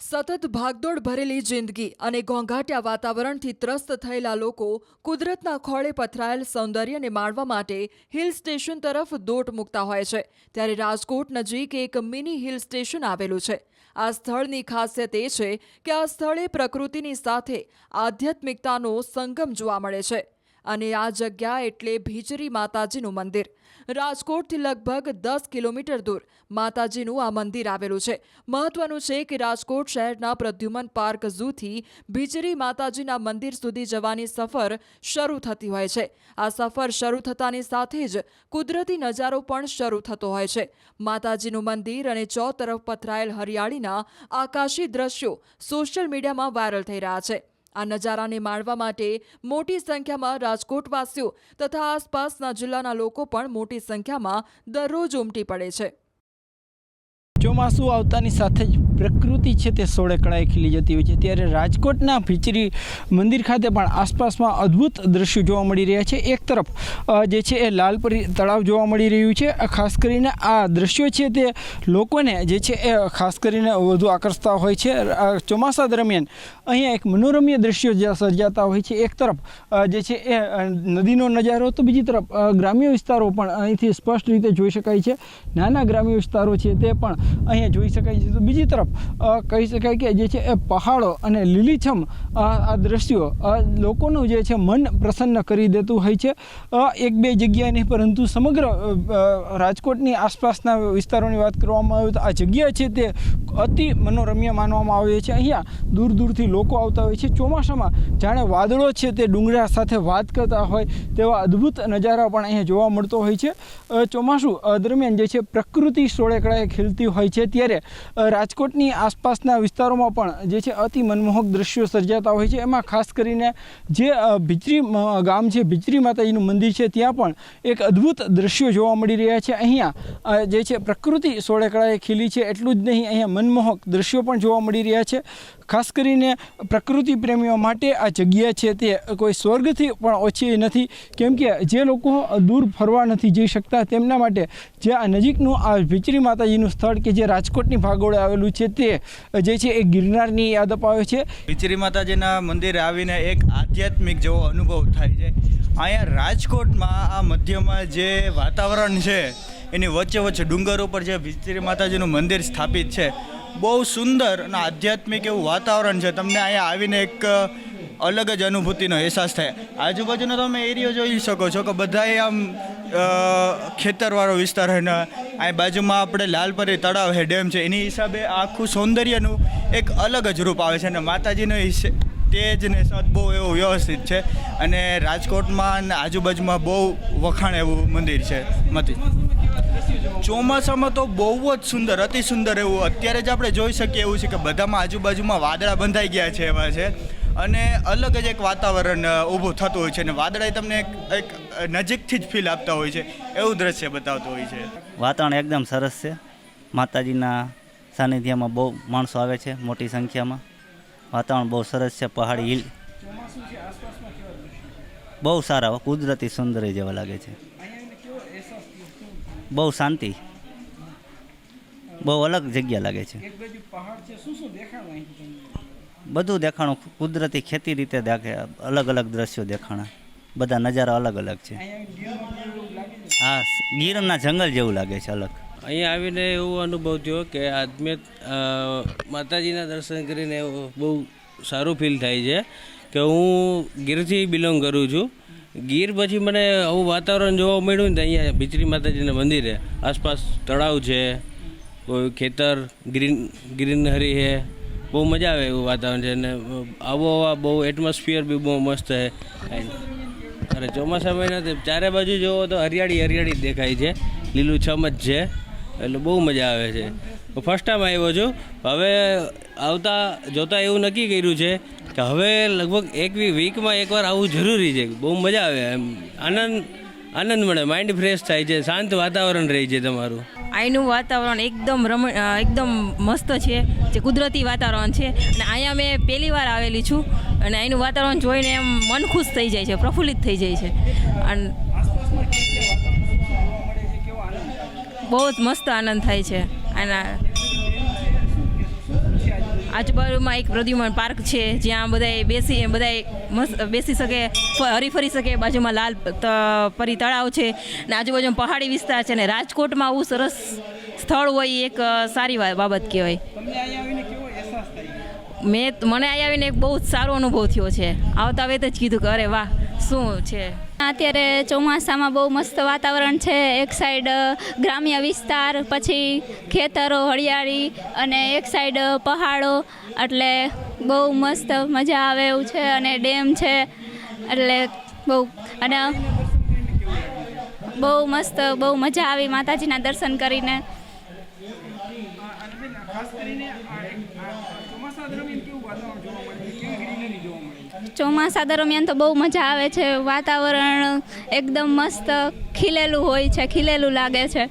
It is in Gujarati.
સતત ભાગદોડ ભરેલી જિંદગી અને ઘોંઘાટિયા વાતાવરણથી ત્રસ્ત થયેલા લોકો કુદરતના ખોળે પથરાયેલ સૌંદર્યને માણવા માટે હિલ સ્ટેશન તરફ દોટ મૂકતા હોય છે। ત્યારે રાજકોટ નજીક એક મિની હિલ સ્ટેશન આવેલું છે। આ સ્થળની ખાસિયત એ છે કે આ સ્થળે પ્રકૃતિની સાથે આધ્યાત્મિકતાનો સંગમ જોવા મળે છે અને આ જગ્યા એટલે ભીચરી માતાજીનું મંદિર। રાજકોટથી લગભગ 10 કિલોમીટર દૂર માતાજીનું આ મંદિર આવેલું છે। મહત્વનું છે કે રાજકોટ શહેરના પ્રદ્યુમન પાર્ક ઝૂથી ભીચરી માતાજીના મંદિર સુધી જવાની સફર શરૂ થતી હોય છે। આ સફર શરૂ થતાની સાથે જ કુદરતી નજારો પણ શરૂ થતો હોય છે। માતાજીનું મંદિર અને ચોતરફ પથરાયેલ હરિયાળીના આકાશી દ્રશ્યો સોશિયલ મીડિયામાં વાયરલ થઈ રહ્યા છે। આ નજારાને માણવા માટે મોટી સંખ્યામાં રાજકોટવાસીઓ તથા આસપાસના જિલ્લાના લોકો પણ મોટી સંખ્યામાં દરરોજ ઉમટી પડે છે। ચોમાસું આવતાની સાથે જ પ્રકૃતિ છે તે સોળે કળાએ ખીલી જતી હોય છે। ત્યારે રાજકોટના ભીચરી મંદિર ખાતે પણ આસપાસમાં અદ્ભુત દ્રશ્યો જોવા મળી રહ્યા છે। એક તરફ જે છે એ લાલપરી તળાવ જોવા મળી રહ્યું છે। ખાસ કરીને આ દ્રશ્યો છે તે લોકોને જે છે એ ખાસ કરીને વધુ આકર્ષતા હોય છે। ચોમાસા દરમિયાન અહીંયા એક મનોરમ્ય દ્રશ્યો સર્જાતા હોય છે। એક તરફ જે છે એ નદીનો નજારો તો બીજી તરફ ગ્રામ્ય વિસ્તારો પણ અહીંથી સ્પષ્ટ રીતે જોઈ શકાય છે। નાના ગ્રામ્ય વિસ્તારો છે તે પણ અહીંયા જોઈ શકાય છે। તો બીજી તરફ કહી શકાય કે જે છે એ પહાડો અને લીલીછમ આ દ્રશ્યો લોકોનું જે છે મન પ્રસન્ન કરી દેતું હોય છે। એક બે જગ્યા નહીં પરંતુ સમગ્ર રાજકોટની આસપાસના વિસ્તારોની વાત કરવામાં આવે તો આ જગ્યા છે તે અતિ મનોરમ્ય માનવામાં આવે છે। અહીંયા દૂર દૂરથી લોકો આવતા હોય છે। ચોમાસામાં જાણે વાદળો છે તે ડુંગરા સાથે વાત કરતા હોય તેવા અદ્ભુત નજારા પણ અહીંયા જોવા મળતો હોય છે। ચોમાસું દરમિયાન જે છે પ્રકૃતિ સોળે કળાએ ખીલતી હોય છે ત્યારે રાજકોટની આસપાસના વિસ્તારોમાં પણ જે છે અતિ મનમોહક દ્રશ્યો સર્જાતા હોય છે। એમાં ખાસ કરીને જે ભીચરી ગામ છે ભીચરી માતાજીનું મંદિર છે ત્યાં પણ એક અદ્ભુત દ્રશ્યો જોવા મળી રહ્યા છે। અહીંયા જે છે પ્રકૃતિ સોળે કળાએ ખીલી છે એટલું જ નહીં અહીંયા મનમોહક દ્રશ્યો પણ જોવા મળી રહ્યા છે। ખાસ કરીને પ્રકૃતિ પ્રેમીઓ માટે આ જગ્યા છે તે કોઈ સ્વર્ગથી પણ ઓછી નથી, કેમ કે જે લોકો દૂર ફરવા નથી જઈ શકતા તેમના માટે જે આ નજીકનું આ ભીચરી માતાજીનું સ્થળ કે જે રાજકોટની ભાગોળે આવેલું છે તે જે છે એ ગિરનારની યાદ અપાવે છે। ભીચરી માતાજીના મંદિરે આવીને એક આધ્યાત્મિક જેવો અનુભવ થાય છે। અહીંયા રાજકોટમાં આ મધ્યમાં જે વાતાવરણ છે એની વચ્ચે વચ્ચે ડુંગર ઉપર જે ભીચરી માતાજીનું મંદિર સ્થાપિત છે બહુ સુંદર અને આધ્યાત્મિક એવું વાતાવરણ છે। તમને અહીંયા આવીને એક અલગ જ અનુભૂતિનો અહેસાસ થાય। આજુબાજુનો તમે એરિયો જોઈ શકો છો કે બધાએ આમ ખેતરવાળો વિસ્તાર હોય ને અહીં બાજુમાં આપણે લાલપરી તળાવ છે ડેમ છે એની હિસાબે આખું સૌંદર્યનું એક અલગ જ રૂપ આવે છે અને માતાજીનો તેજ ને સત બહુ એવું વ્યવસ્થિત છે અને રાજકોટમાં અને આજુબાજુમાં બહુ વખાણ એવું મંદિર છે મતી। ચોમાસામાં તો બહુ જ સુંદર અતિ સુંદર એવું અત્યારે જ આપણે જોઈ શકીએ એવું છે કે બધામાં આજુબાજુમાં વાદળા બંધાઈ ગયા છે એવા છે અને અલગ જ એક વાતાવરણ ઊભું થતું હોય છે અને વાદળા તમને એક નજીકથી જ ફીલ આપતા હોય છે એવું દ્રશ્ય બતાવતું હોય છે। વાતાવરણ એકદમ સરસ છે। માતાજીના સાનિધ્યમાં બહુ માણસો આવે છે મોટી સંખ્યામાં। વાતાવરણ બહુ સરસ છે। પહાડી હિલ બહુ સારા કુદરતી સૌંદર્ય જેવા લાગે છે। બહુ શાંતિ બહુ અલગ જગ્યા લાગે છે। બધું દેખાણું કુદરતી ખેતી રીતે દેખે અલગ અલગ દ્રશ્યો દેખાણા બધા નજારા અલગ અલગ છે। હા ગીરના જંગલ જેવું લાગે છે અલગ। અહીંયા આવીને એવો અનુભવ થયો કે માતાજીના દર્શન કરીને બહુ સારું ફીલ થાય છે કે હું ગીરથી બિલોંગ કરું છું। ગીર પછી મને આવું વાતાવરણ જોવા મળ્યું ને તો અહીંયા ભીચરી માતાજીના મંદિરે આસપાસ તળાવ છે, કોઈ ખેતર ગ્રીનહરી છે, બહુ મજા આવે એવું વાતાવરણ છે અને આબોહવા બહુ એટમોસ્ફિયર બી બહુ મસ્ત છે। અને ચોમાસા મહિના ચારે બાજુ જોવો તો હરિયાળી દેખાય છે, લીલુંછમ જ છે એટલે બહુ મજા આવે છે। ફર્સ્ટ ટાઈમ આવ્યો છું। હવે આવતા જોતા એવું નક્કી કર્યું છે કે હવે લગભગ એક વીકમાં એકવાર આવવું જરૂરી છે। બહુ મજા આવે એમ આનંદ મળે, માઇન્ડ ફ્રેશ થાય છે, શાંત વાતાવરણ રહે છે તમારું। અહીંનું વાતાવરણ એકદમ મસ્ત છે, જે કુદરતી વાતાવરણ છે અને અહીંયા મેં પહેલી વાર આવેલી છું અને અહીંનું વાતાવરણ જોઈને એમ મન ખુશ થઈ જાય છે, પ્રફુલ્લિત થઈ જાય છે અને બહુ જ મસ્ત આનંદ થાય છે। અને આજુબાજુમાં એક પ્રદ્યુમન પાર્ક છે જ્યાં બધાય મસ્ત બેસી શકે, હરીફરી શકે. બાજુમાં લાલ પરી તળાવ છે અને આજુબાજુમાં પહાડી વિસ્તાર છે. અને રાજકોટમાં આવું સરસ સ્થળ હોય એ એક સારી બાબત કહેવાય. તમને અહીંયા આવીને કેવો અહેસાસ થાય? મને અહીંયા આવીને એક બહુ જ સારો અનુભવ થયો છે. આવતા વેત જ કીધું કે અરે વાહ શું છે. અત્યારે ચોમાસામાં બહુ મસ્ત વાતાવરણ છે. એક સાઈડ ગ્રામ્ય વિસ્તાર, પછી ખેતરો, હરિયાળી અને એક સાઈડ પહાડો, એટલે બહુ મસ્ત મજા આવે એવું છે. અને ડેમ છે એટલે બહુ મસ્ત, બહુ મજા આવી માતાજીના દર્શન કરીને. ખાસ કરીને ચોમાસા દરમિયાન કેવું વાતાવરણ જોવા મળે છે? કેવી ગ્રીનરી જોવા મળે છે? ચોમાસા દરમિયાન તો બહુ મજા આવે છે. વાતાવરણ એકદમ મસ્ત ખીલેલું હોય છે, ખીલેલું લાગે છે.